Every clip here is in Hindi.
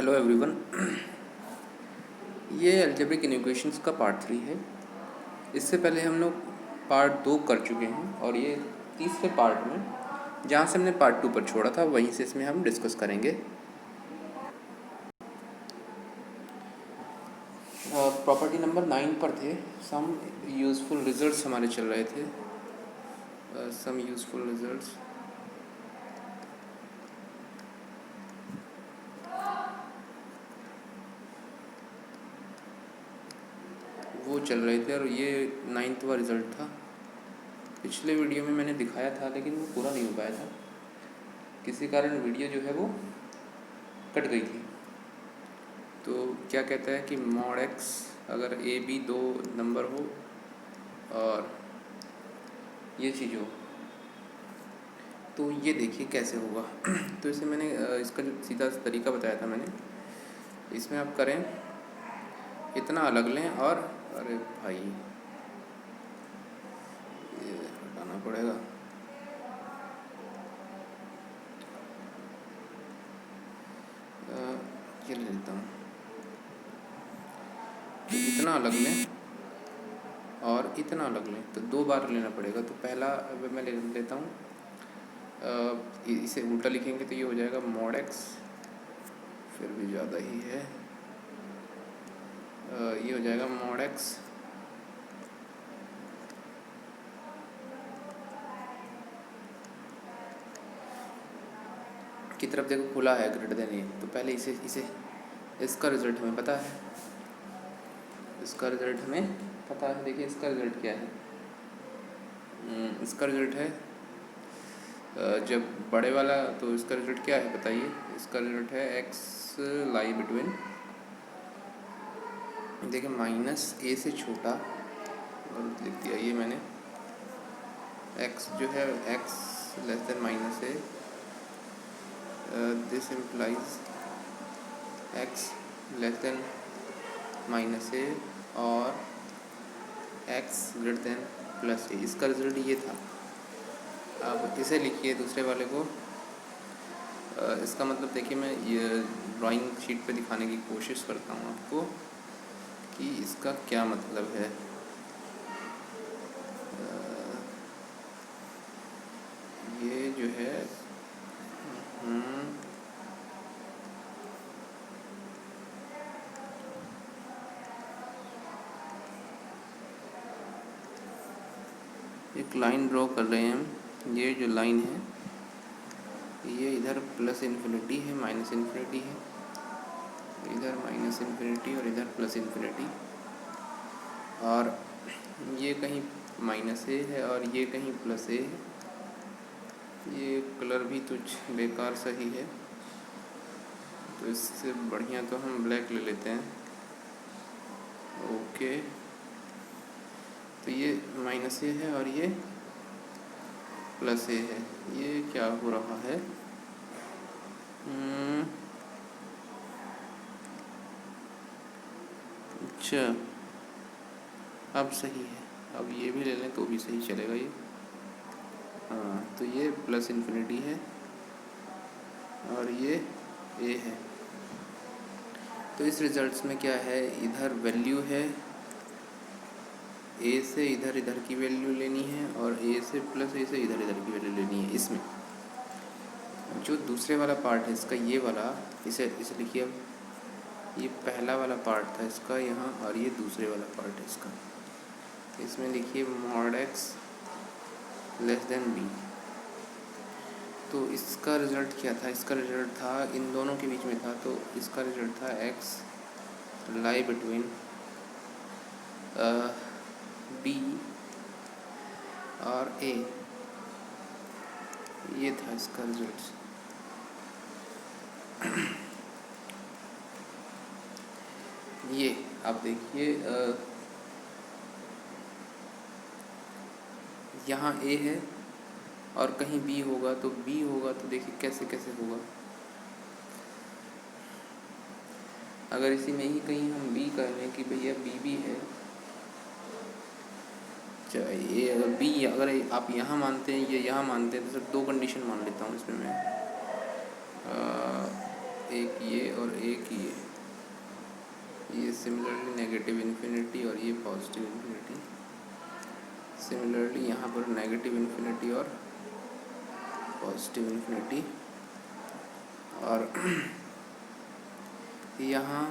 Hello everyone. ये अलजेब्रिक इक्वेशंस का पार्ट 3 है। इससे पहले हम लोग पार्ट 2 कर चुके हैं और ये तीसरे पार्ट में जहाँ से हमने पार्ट 2 पर छोड़ा था वहीं से इसमें हम डिस्कस करेंगे। प्रॉपर्टी नंबर 9 पर थे। सम यूज़फुल रिजल्ट्स हमारे चल रहे थे। सम यूज़फुल रिजल्ट्स वो चल रहे थे और ये 9वां रिज़ल्ट था। पिछले वीडियो में मैंने दिखाया था लेकिन वो पूरा नहीं हो पाया था, किसी कारण वीडियो जो है वो कट गई थी। तो क्या कहता है कि मॉड एक्स अगर ए बी दो नंबर हो और ये चीज़ हो तो ये देखिए कैसे होगा। तो इसे मैंने इसका जो सीधा तरीका बताया था मैंने, इसमें आप करें इतना अलग लें और अरे भाई ये हटाना पड़ेगा। ये ले लेता हूँ। तो इतना अलग लें और इतना अलग लें तो 2 बार लेना पड़ेगा। तो पहला अब मैं ले लेता हूँ, इसे उल्टा लिखेंगे तो ये हो जाएगा मॉड एक्स, फिर भी ज़्यादा ही है। ये हो जाएगा मॉड एक्स की तरफ देखो खुला है ग्रेटर देन ए। तो पहले इसे इसे इसका रिज़ल्ट हमें पता है, इसका रिज़ल्ट हमें पता है। देखिए इसका रिज़ल्ट क्या है। इसका रिज़ल्ट है जब बड़े वाला, तो इसका रिज़ल्ट क्या है बताइए। इसका रिज़ल्ट है एक्स लाई बिटवीन, देखिए माइनस ए से छोटा, गलत लिख दिया ये मैंने। एक्स जो है x less than minus a, this implies x less than minus a और x greater than plus a. इसका रिजल्ट ये था। अब इसे लिखिए दूसरे वाले को। इसका मतलब देखिए मैं ये ड्राइंग शीट पे दिखाने की कोशिश करता हूँ आपको कि इसका क्या मतलब है। ये जो है एक लाइन ड्रॉ कर रहे हैं हम। ये जो लाइन है ये इधर प्लस इन्फिनिटी है, माइनस इन्फिनिटी है, इधर माइनस इन्फिनिटी और इधर प्लस इन्फिनिटी, और ये कहीं माइनस ए है और ये कहीं प्लस ए है। ये कलर भी कुछ बेकार सही है, तो इससे बढ़िया तो हम ब्लैक ले लेते हैं। ओके, तो ये माइनस ए है और ये प्लस ए है। ये क्या हो रहा है। अच्छा, अब सही है। अब ये भी ले लें तो भी सही चलेगा ये। हाँ, तो ये प्लस इन्फिनिटी है और ये ए है। तो इस रिजल्ट्स में क्या है, इधर वैल्यू है ए से इधर इधर की वैल्यू लेनी है और ए से प्लस ए से इधर इधर की वैल्यू लेनी है। इसमें जो दूसरे वाला पार्ट है इसका, ये वाला, इसे लिखिए। अब ये पहला वाला पार्ट था इसका यहाँ, और ये दूसरे वाला पार्ट है इसका। इसमें लिखिए mod x less than b. तो इसका रिज़ल्ट क्या था, इसका रिज़ल्ट था इन दोनों के बीच में था। तो इसका रिज़ल्ट था एक्स लाई बिटवीन बी और ए। ये था इसका रिज़ल्ट। ये आप देखिए यहाँ ए है और कहीं बी होगा, तो बी होगा तो देखिए कैसे कैसे होगा। अगर इसी में ही कहीं हम बी कह लें कि भैया बी भी है, ये अगर बी, अगर आप यहाँ मानते हैं ये यहाँ मानते हैं, तो सिर्फ 2 कंडीशन मान लेता हूँ इसमें मैं। एक ये और एक ये सिमिलरली नेगेटिव इन्फिनिटी और ये पॉजिटिव इन्फिनिटी, सिमिलरली यहाँ पर नेगेटिव इन्फिनिटी और पॉजिटिव इन्फिनिटी, और यहाँ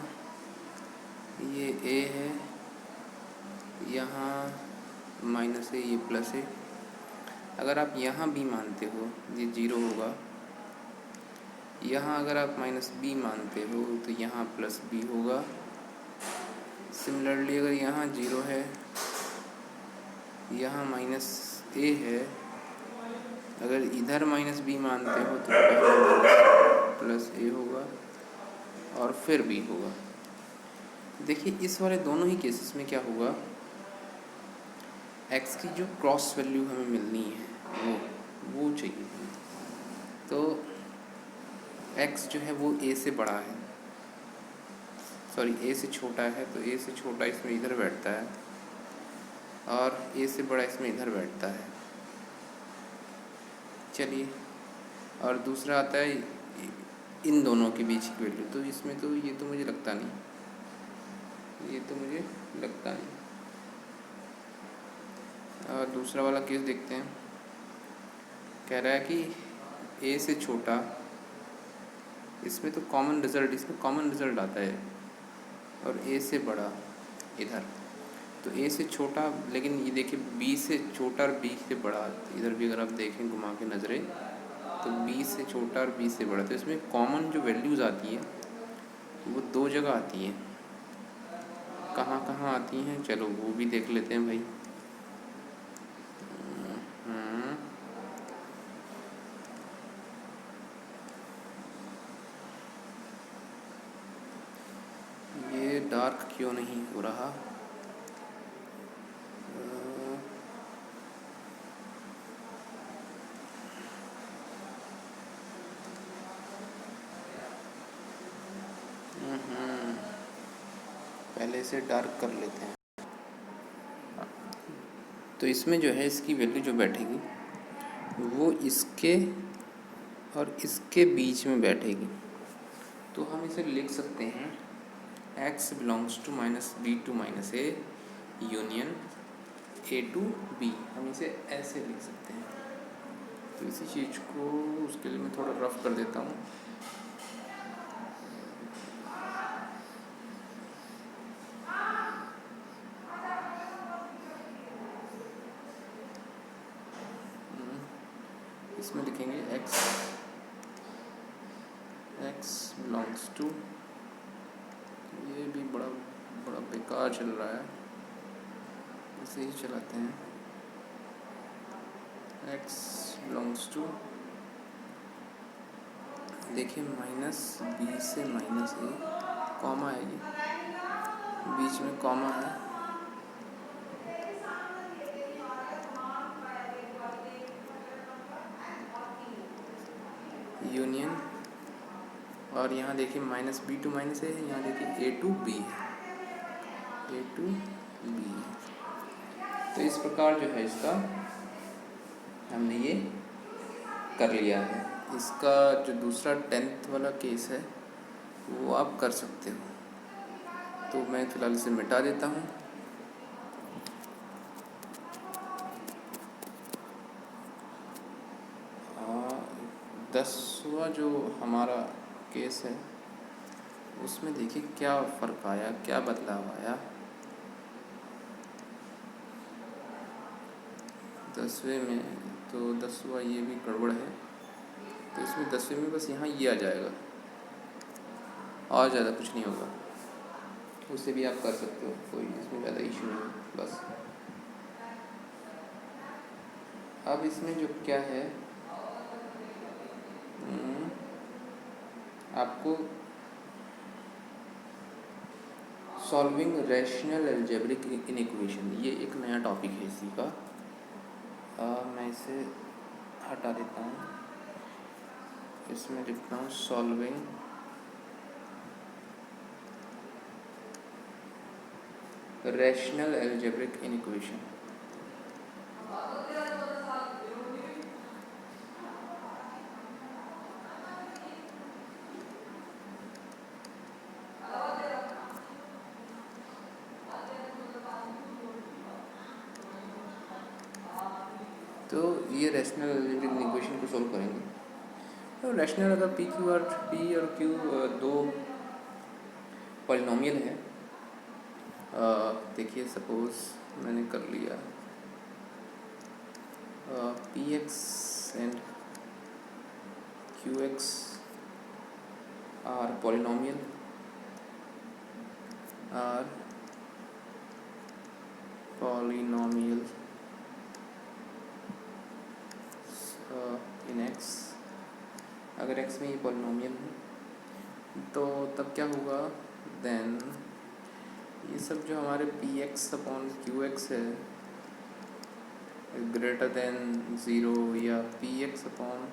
ये ए है, यहाँ माइनस है, ये प्लस है। अगर आप यहाँ बी मानते हो ये जीरो होगा, यहाँ अगर आप माइनस बी मानते हो तो यहाँ प्लस बी होगा। सिमिलरली अगर यहाँ जीरो है, यहाँ माइनस ए है, अगर इधर माइनस बी मानते हो तो पहले प्लस ए होगा और फिर बी होगा। देखिए इस वाले दोनों ही केसेस में क्या होगा, एक्स की जो क्रॉस वैल्यू हमें मिलनी है वो चाहिए। तो एक्स जो है वो ए से बड़ा है, सॉरी ए से छोटा है, तो ए से छोटा इसमें इधर बैठता है और ए से बड़ा इसमें इधर बैठता है। चलिए, और दूसरा आता है इन दोनों के बीच की वैल्यू, तो इसमें तो ये तो मुझे लगता नहीं, और दूसरा वाला केस देखते हैं। कह रहा है कि ए से छोटा, इसमें तो कॉमन रिजल्ट आता है, और ए से बड़ा इधर, तो ए से छोटा, लेकिन ये देखिए बी से छोटा और बी से बड़ा, इधर भी अगर आप देखें घुमा के नज़रें तो बी से छोटा और बी से बड़ा, तो इसमें कॉमन जो वैल्यूज़ आती है वो दो जगह आती हैं। कहाँ कहाँ आती हैं चलो वो भी देख लेते हैं भाई। ये डार्क क्यों नहीं हो रहा, पहले से डार्क कर लेते हैं। तो इसमें जो है इसकी वैल्यू जो बैठेगी वो इसके और इसके बीच में बैठेगी, तो हम इसे लिख सकते हैं x belongs to minus b to minus a union a to b, हम इसे ऐसे लिख सकते हैं। तो इसी चीज़ को उसके लिए मैं थोड़ा रफ कर देता हूँ। इसमें लिखेंगे x बिलोंग्स टू, ये भी बड़ा बेकार चल रहा है, इसे ही चलाते हैं। x बिलोंग्स टू, देखिए माइनस बी से माइनस ए, कॉमा है, ये बीच में कॉमा है, यूनियन, और यहाँ देखिए माइनस बी टू माइनस ए है, यहाँ देखिए ए टू बी है, ए टू बी है। तो इस प्रकार जो है इसका हमने ये कर लिया है। इसका जो दूसरा 10th वाला केस है वो आप कर सकते हो, तो मैं फ़िलहाल इसे मिटा देता हूँ। दसवां जो हमारा केस है उसमें देखिए क्या फ़र्क आया, क्या बदलाव आया। 10वें में तो 10वां ये भी गड़बड़ है, तो इसमें 10वें में बस यहाँ ये आ जाएगा और ज़्यादा कुछ नहीं होगा, उससे भी आप कर सकते हो, कोई इसमें ज़्यादा इशू नहीं है। बस अब इसमें जो क्या है, आपको सॉल्विंग रैशनल अलजेब्रिक इनइक्वेशन, ये एक नया टॉपिक है इसी का। मैं इसे हटा देता हूँ, इसमें लिखता हूँ सॉल्विंग रैशनल अलजेब्रिक इनइक्वेशन। तो ये रैशनल अलजेब्रिक इक्वेशन को सोल्व करेंगे। तो रैशनल अगर पी और क्यू दो पॉलिनोमियल हैं, देखिए सपोज मैंने कर लिया p x and q x are polynomial in x. अगर एक्स में ये पॉलिनोमियल है तो तब क्या होगा, देन ये सब जो हमारे p x upon q x है ग्रेटर देन ज़ीरो, या p x upon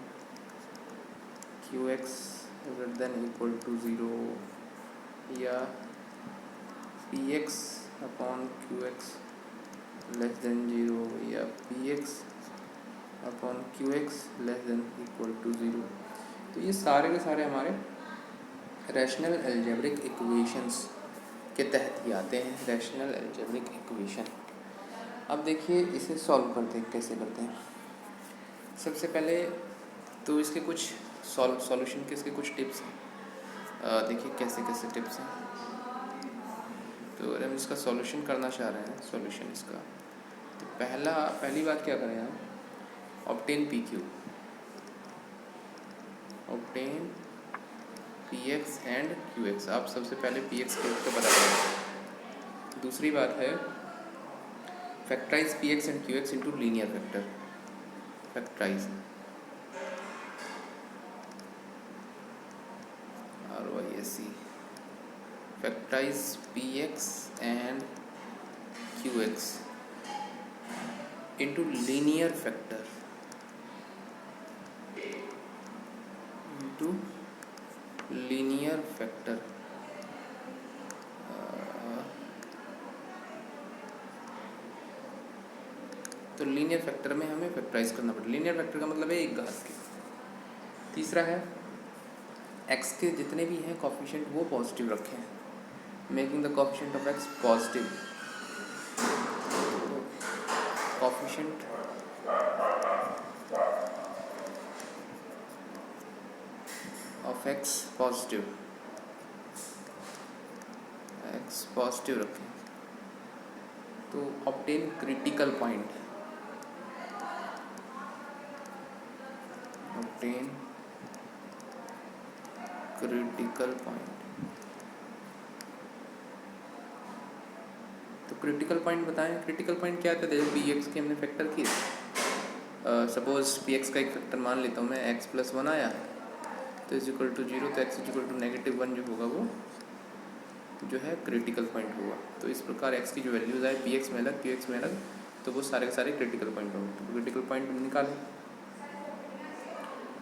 q x greater than equal to zero, या p x upon q x less than zero, या p x upon q x less than equal to zero. तो ये सारे के सारे हमारे रैशनल अलजेब्रिक इक्वेशंस के तहत ही आते हैं, रैशनल अलजेब्रिक इक्वेशन। अब देखिए इसे सॉल्व करते हैं, कैसे करते हैं। सबसे पहले तो इसके कुछ सॉल्यूशन के इसके कुछ टिप्स हैं। देखिए कैसे कैसे टिप्स हैं। तो अगर हम इसका सॉल्यूशन करना चाह रहे हैं, सॉल्यूशन इसका, तो पहली बात क्या करें हम, obtain P Q, obtain P x and q x. आप सबसे पहले पी एक्स क्यू का पता करें। दूसरी बात है factorise p x and q x into linear factor, factorise RYSE, factorise p x and q x into linear factor, into linear factor. तो लीनियर फैक्टर में हमें फैक्टराइज करना पड़ेगा। लीनियर फैक्टर का मतलब है एक घात के। तीसरा है एक्स के जितने भी हैं कोफिशिएंट वो पॉजिटिव रखें, making the coefficient of x positive. Coefficient of x positive, x positive रखें। तो obtain critical point, obtain critical point. तो क्रिटिकल पॉइंट बताएं, क्रिटिकल पॉइंट क्या था। जैसे पी एक्स के हमने फैक्टर किए, सपोज पी एक्स का एक फैक्टर मान लेता हूँ मैं, एक्स प्लस वन आया तो इज इक्वल टू जीरो, तो x is equal to negative one जो होगा वो जो है क्रिटिकल पॉइंट होगा। तो इस प्रकार एक्स की जो वैल्यूज़ आए पी एक्स में अलग, पी एक्स में अलग, तो वो सारे के सारे क्रिटिकल पॉइंट होंगे। तो क्रिटिकल पॉइंट निकालें,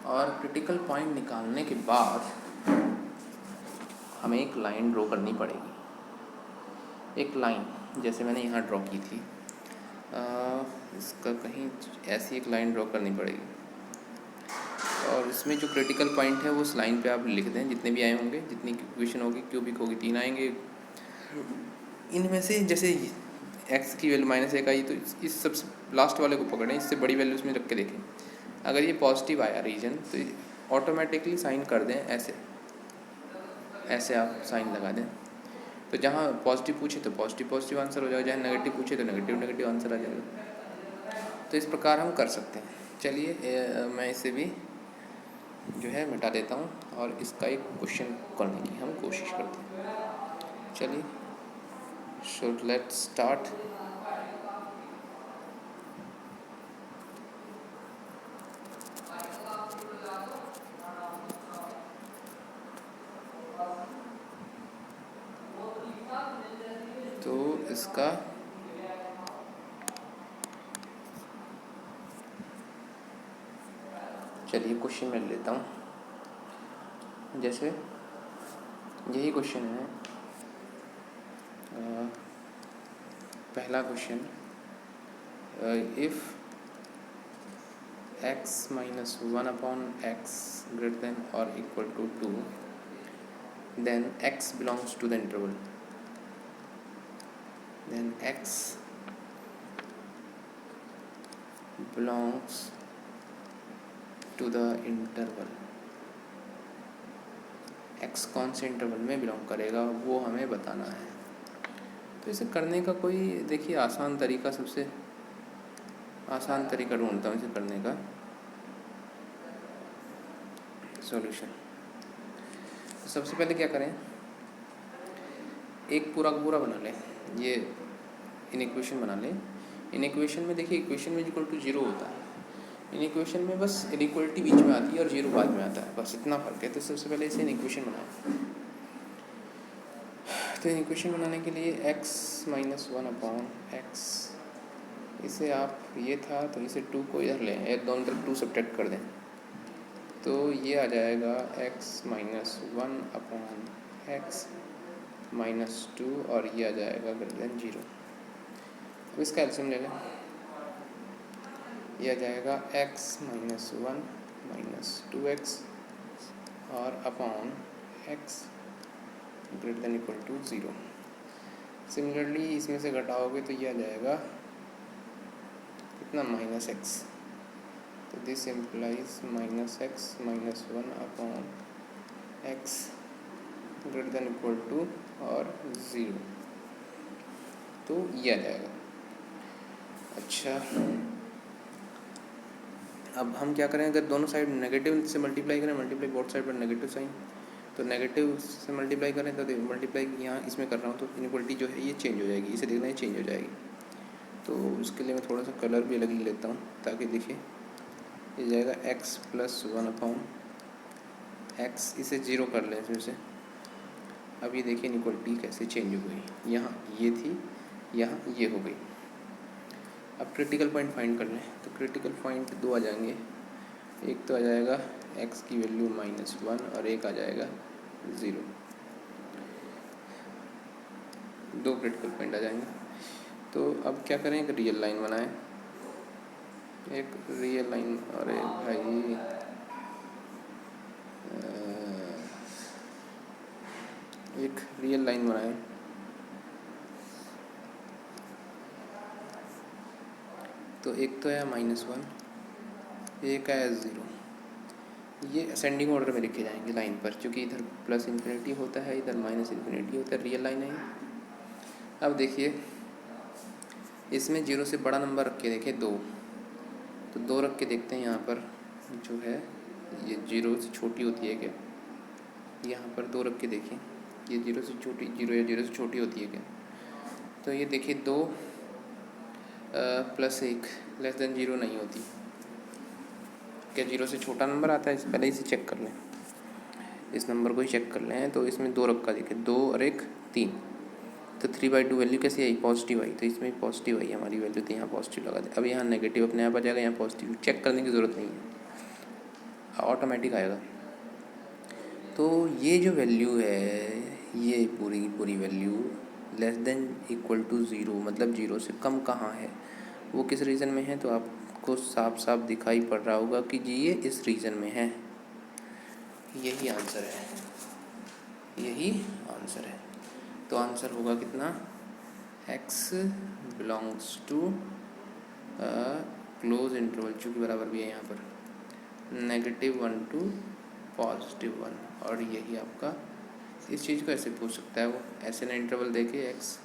और क्रिटिकल पॉइंट निकालने के बाद हमें एक लाइन ड्रॉ करनी पड़ेगी। एक लाइन जैसे मैंने यहाँ ड्रॉ की थी, इसका कहीं ऐसी एक लाइन ड्रॉ करनी पड़ेगी, और इसमें जो क्रिटिकल पॉइंट है वो उस लाइन पे आप लिख दें, जितने भी आए होंगे, जितनी इक्वेशन होगी, क्यूबिक होगी 3 आएंगे। इनमें से जैसे एक्स की वैल्यू -1 आई तो इस सबसे लास्ट वाले को पकड़ें, इससे बड़ी वैल्यू उसमें रख के देखें। अगर ये पॉजिटिव आया रीजन तो ऑटोमेटिकली साइन कर दें, ऐसे आप साइन लगा दें। तो जहाँ पॉजिटिव पूछे तो पॉजिटिव आंसर हो जाएगा, जहाँ नेगेटिव पूछे तो नेगेटिव आंसर आ जाएगा। तो इस प्रकार हम कर सकते हैं। चलिए मैं इसे भी जो है मिटा देता हूँ और इसका एक क्वेश्चन करने की हम कोशिश करते हैं। चलिए, सो लेट्स स्टार्ट। तो इसका चलिए क्वेश्चन मैं लेता हूँ। जैसे यही क्वेश्चन है, पहला question, if x minus 1 upon x greater than or equal to 2, then x belongs to the interval, then x belongs to the interval, x कौन से इंटरवल में बिलोंग करेगा वो हमें बताना है। तो इसे करने का कोई देखिए आसान तरीका, सबसे आसान तरीका ढूंढता हूँ इसे करने का सॉल्यूशन। तो सबसे पहले क्या करें, एक पूरा का पूरा बना लें, ये इन इक्वेशन बना लें। इन इक्वेशन में देखिए इक्वेशन में इक्वल टू जीरो होता है, इन इक्वेशन में बस इनइक्वलिटी बीच में आती है और जीरो बाद में आता है, बस इतना फर्क है। तो सबसे पहले इसे इन इक्वेशन बनाएं। तो इन इक्वेशन बनाने के लिए x minus one upon x, इसे आप ये था तो इसे टू को इधर लें, एक दोनों तरफ टू सब्ट्रैक्ट कर दें, तो ये आ जाएगा x minus one upon x minus two, और ये आ जाएगा ग्रेटर देन जीरो। अब इसका एलसीएम ले लें, ये आ जाएगा x minus one minus two x और upon x greater than equal to zero. Similarly इसमें से घटाओगे तो ये आ जाएगा कितना, माइनस एक्स। तो this implies minus x minus one upon x greater than equal to और ज़ीरो, तो ये आ जाएगा। अच्छा, अब हम क्या करें, अगर दोनों साइड नेगेटिव से मल्टीप्लाई करें, मल्टीप्लाई बोथ साइड पर नेगेटिव साइन, तो नेगेटिव से मल्टीप्लाई करें तो मल्टीप्लाई यहाँ इसमें कर रहा हूँ तो इनइक्वलिटी जो है ये चेंज हो जाएगी, इसे देखना है चेंज हो जाएगी। तो इसके लिए मैं थोड़ा सा कलर भी अलग ले लेता हूँ ताकि दिखे। ये जाएगा x plus one upon x, इसे ज़ीरो कर लें इसमें से। अब ये देखिए इनइक्वलिटी कैसे चेंज हो गई, यहाँ ये थी यहाँ ये हो गई। अब क्रिटिकल पॉइंट फाइंड कर लें, तो क्रिटिकल पॉइंट दो आ जाएंगे, एक तो आ जाएगा x की वैल्यू माइनस वन और एक आ जाएगा ज़ीरो, दो क्रिटिकल पॉइंट आ जाएंगे। तो अब क्या करें, एक रियल लाइन बनाएं, एक रियल लाइन, और एक भाई एक रियल लाइन बनाएं। तो एक तो है माइनस वन, एक है ज़ीरो, ये असेंडिंग ऑर्डर में लिखे जाएंगे लाइन पर, क्योंकि इधर प्लस इन्फिनिटी होता है इधर माइनस इन्फिनिटी होता है, रियल लाइन है। अब देखिए इसमें जीरो से बड़ा नंबर रख के देखिए दो, तो दो रख के देखते हैं यहाँ पर जो है ये जीरो से छोटी होती है क्या, यहाँ पर दो रख के देखिए ये जीरो से छोटी, जीरो या जीरो से छोटी होती है क्या। तो ये देखिए दो प्लस एक लेस देन जीरो नहीं होती क्या, जीरो से छोटा नंबर आता है, पहले इसे चेक कर लें, इस नंबर को ही चेक कर लें। तो इसमें दो रखा देखिए, दो और एक तीन, तो 3/2 वैल्यू कैसी आई, पॉजिटिव आई, तो इसमें पॉजिटिव आई हमारी वैल्यू, तो यहाँ पॉजिटिव लगा दे। अब यहाँ नेगेटिव अपने आप आ जाएगा, यहाँ पॉजिटिव चेक करने की ज़रूरत नहीं है, ऑटोमेटिक आएगा। तो ये जो वैल्यू है ये पूरी की पूरी value less than equal to zero, मतलब जीरो से कम कहाँ है, वो किस रीजन में है, तो आपको साफ साफ दिखाई पड़ रहा होगा कि जी ये इस रीजन में है। यही आंसर है, यही आंसर है। तो आंसर होगा कितना, x belongs to close interval, चूँकि बराबर भी है यहाँ पर, -1 टू +1, और यही आपका, इस चीज़ को ऐसे पूछ सकता है वो, ऐसे ना इंटरवल देके x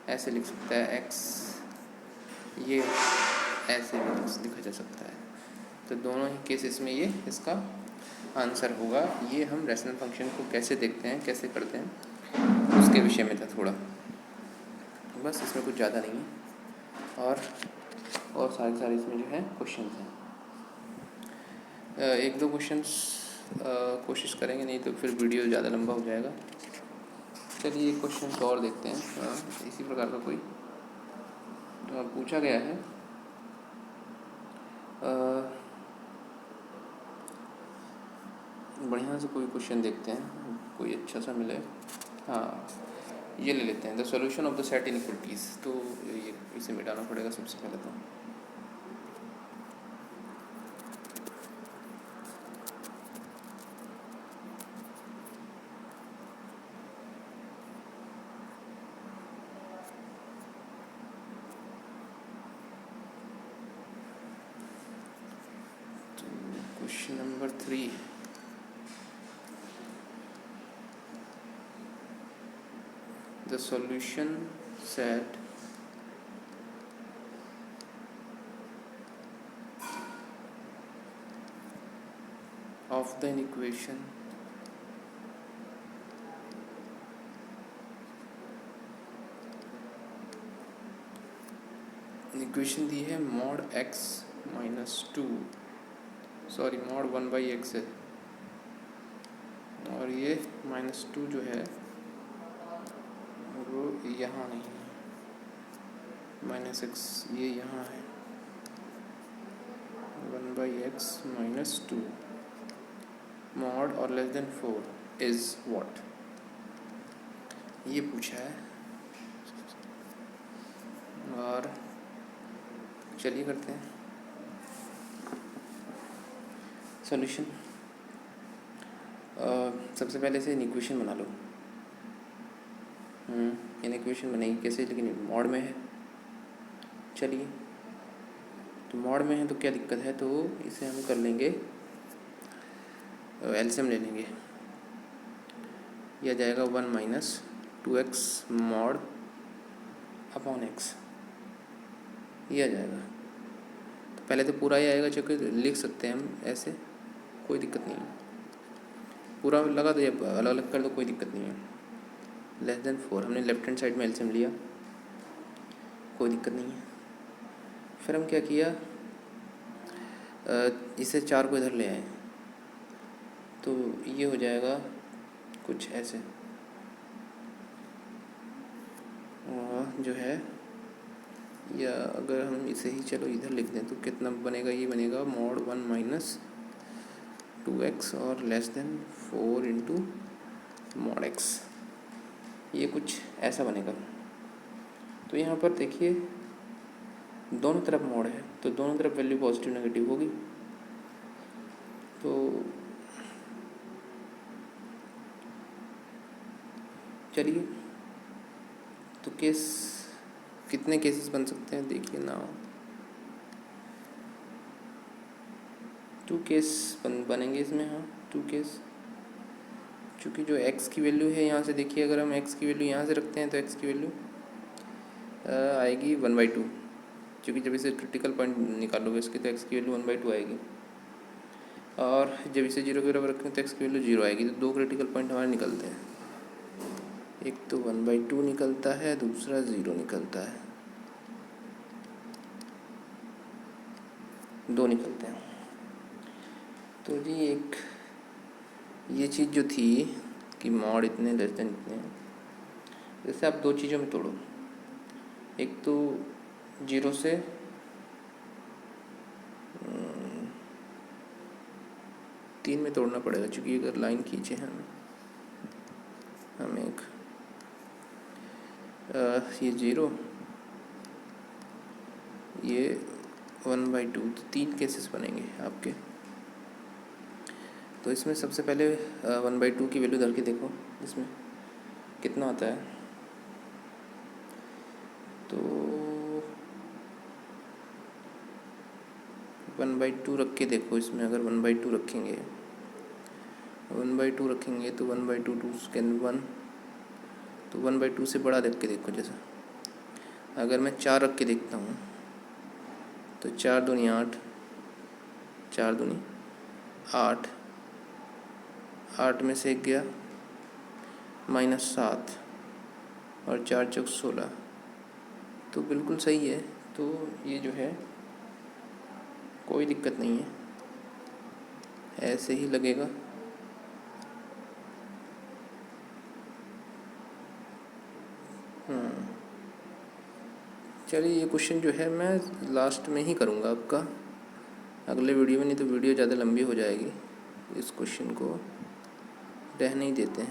ऐसे लिख सकता है, x ये ऐसे भी लिखा जा सकता है। तो दोनों ही केसेस में ये इसका आंसर होगा। ये हम रैशनल फंक्शन को कैसे देखते हैं, कैसे करते हैं, उसके विषय में था थोड़ा, बस इसमें कुछ ज़्यादा नहीं है। और सारे इसमें जो है क्वेश्चंस हैं, एक दो क्वेश्चंस कोशिश करेंगे, नहीं तो फिर वीडियो ज़्यादा लंबा हो जाएगा। चलिए एक क्वेश्चन और देखते हैं। इसी प्रकार का कोई पूछा गया है, बढ़िया से कोई क्वेश्चन देखते हैं, कोई अच्छा सा मिले। हाँ, ये ले लेते हैं, the solution of the set inequalities. तो ये इसे मिटाना पड़ेगा सबसे पहले तो। Question number 3, the solution set of the equation equation दी है mod x -2, sorry mod 1/x है, और ये -2 जो है वो यहाँ नहीं है, -x ये यहाँ है, 1/x -2 मॉड और लेस देन 4 इज़ व्हाट, ये पूछा है। और चलिए करते हैं सॉल्यूशन। सबसे पहले से इक्वेशन बना लो। इन इक्वेशन बनेगी कैसे, लेकिन मॉड में है। चलिए, तो मॉड में है तो क्या दिक्कत है, तो इसे हम कर लेंगे, एलसीएम ले लेंगे। यह जाएगा 1 - 2x मॉड अपॉन x, ये आ जाएगा। तो पहले तो पूरा ही आएगा, चूँकि लिख सकते हैं हम ऐसे, कोई दिक्कत नहीं है। पूरा लगा तो ये अलग अलग कर दो, कोई दिक्कत नहीं है। लेस देन 4 हमने लेफ्ट हैंड साइड में एलसीएम लिया, कोई दिक्कत नहीं है। फिर हम क्या किया, इसे 4 को इधर ले आए, तो ये हो जाएगा कुछ ऐसे, जो है, या अगर हम इसे ही चलो इधर लिख दें तो कितना बनेगा, ये बनेगा मॉड 1 - 2x और less than 4 into mod x, ये कुछ ऐसा बनेगा। तो यहाँ पर देखिए दोनों तरफ मॉड है, तो दोनों तरफ वैल्यू पॉजिटिव नेगेटिव होगी। तो चलिए, तो कितने केसेस बन सकते हैं, देखिए ना, 2 केस बनेंगे इसमें। हाँ, 2 केस, चूँकि जो x की वैल्यू है यहाँ से देखिए, अगर हम x की वैल्यू यहाँ से रखते हैं तो x की वैल्यू आएगी 1/2, क्योंकि जब इसे क्रिटिकल पॉइंट निकालोगे इसकी तो x की वैल्यू 1/2 आएगी, और जब इसे 0 के बराबर रखें तो x की वैल्यू 0 आएगी। तो 2 क्रिटिकल पॉइंट हमारे निकलते हैं, एक तो 1/2 निकलता है, दूसरा 0 निकलता है, 2 निकलते हैं। तो जी एक ये चीज़ जो थी कि मॉड इतने लेस देन इतने, जैसे आप 2 चीज़ों में तोड़ो, एक तो 0 से 3 में तोड़ना पड़ेगा, क्योंकि अगर लाइन खींचे हम एक ये 0, ये 1/2, तो 3 केसेस बनेंगे आपके। तो इसमें सबसे पहले 1/2 की वैल्यू धर के देखो, इसमें कितना आता है। तो 1/2 रख के देखो, इसमें अगर 1/2 रखेंगे, 1/2 रखेंगे तो 1/2 2 सेकेंड 1, तो 1/2 से बड़ा देख के देखो। जैसा अगर मैं 4 रख के देखता हूँ तो 4 दूनी 8, 4 दूनी 8, 8 में से 1 गया -7, और 4 चौक 16, तो बिल्कुल सही है। तो ये जो है कोई दिक्कत नहीं है, ऐसे ही लगेगा। चलिए, ये क्वेश्चन जो है मैं लास्ट में ही करूँगा आपका, अगले वीडियो में, नहीं तो वीडियो ज़्यादा लंबी हो जाएगी। इस क्वेश्चन को रहने ही देते हैं।